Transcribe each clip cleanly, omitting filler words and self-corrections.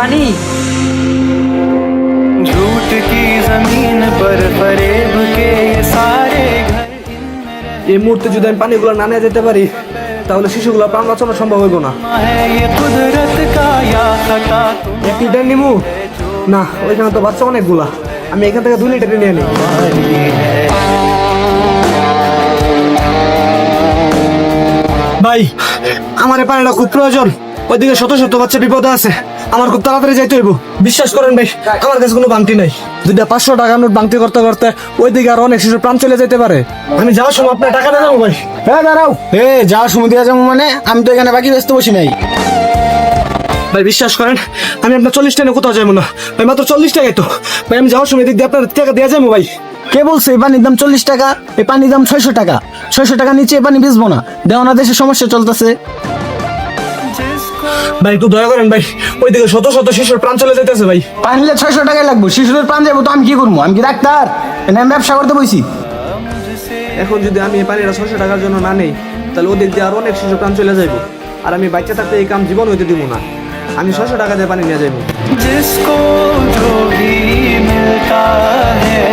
পানি। झूठ की जमीन पर फरेब के ये सारे घर এই মুহূর্তে যদি আমি পানিগুলো না নিয়ে যেতে পারি তাহলে শিশুগুলো প্রাণ বাঁচানো সম্ভব হইব না। है ये कुदरत का या खता এক লিটার নিমু না, ওইখানে তো বাচ্চা অনেকগুলা, আমি এখান থেকে 2 লিটার নিয়ে নিই। तुम्हारी है। ভাই আমার এই পানিটা খুব প্রয়োজন, ওইদিকে শত শত বাচ্চা বিপদে আছে, আমার খুব তাড়াতাড়ি যাইতে হইব। বিশ্বাস করেন ভাই, আমার কাছে কোনো বাংতি নাই। 500 টাকা নোট বাংতি করতে করতে ওইদিকে আর অনেক শিশুর প্রাণ চলে যেতে পারে। আমি যাওয়ার সময় আপনার টাকা দিয়ে যাবো ভাই। হ্যাঁ দাঁড়াও, যাওয়ার সময় দিয়ে যাবো মানে? আমি তো এখানে বাকি ব্যস্ত বসি নাই। ভাই বিশ্বাস করেন, আমি আপনার 40 টাকা কোথাও যাবো না ভাই, মাত্র 40 টাকাই তো ভাই। আমি যাওয়ার সময় দিক দিয়ে আপনার টাকা দিয়ে যাবো ভাই। কে বলছে এই পানির দাম 40 টাকা? এই পানির দাম 600 টাকা। 600 টাকা নিচে এই পানি বেচবো না। দেওয়ানা দেশে সমস্যা চলতেছে। ভাই একটু দয়া করেন ভাই, ওইদিকে শত শত শিশুর প্রাণ চলে যেতেছে ভাই। পানি নিলে 600 টাকাই লাগবে। শিশুদের প্রাণ যাবো তো আমি কি করবো? আমি কি ডাক্তার? আমি ব্যবসা করতে বইছি। এখন যদি আমি এই পানিটা 600 টাকার জন্য না নেই তাহলে ওদিক দিয়ে আর অনেক শিশু প্রাণ চলে যাইব, আর আমি বাচ্চা থাকতে এই কাম জীবন হইতে দিব না। আমি 600 টাকা দিয়ে পানি নিয়ে যাইব। जिसको जो भी मिलता है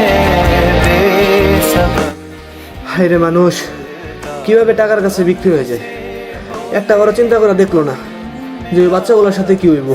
बेसब्र হায় রে মানুষ, কিভাবে টাকার কাছে বিক্রি হয়ে যায়, একটা বড় চিন্তা করে দেখলো না যে ওই বাচ্চাগুলোর সাথে কি হইব।